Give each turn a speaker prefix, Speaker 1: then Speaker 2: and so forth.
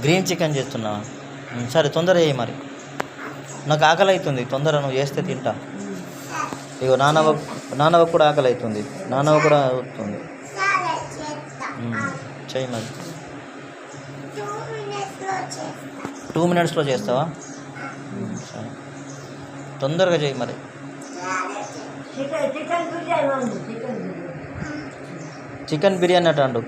Speaker 1: Green chicken చేస్తున్నావా? సరే తొందరగా చేయి మరి, నాకు ఆకలి అవుతుంది. తొందర నువ్వు చేస్తే తింటా. ఇగో నాన్నవ కూడా ఆకలి అవుతుంది, నాన్నవ కూడా అవుతుంది. చెయ్యి మరి. 2 minutesలో చేస్తావా? సరే తొందరగా చేయి మరి.
Speaker 2: చికెన్ బిర్యానీ
Speaker 1: చికెన్ బిర్యానీ అట అండు.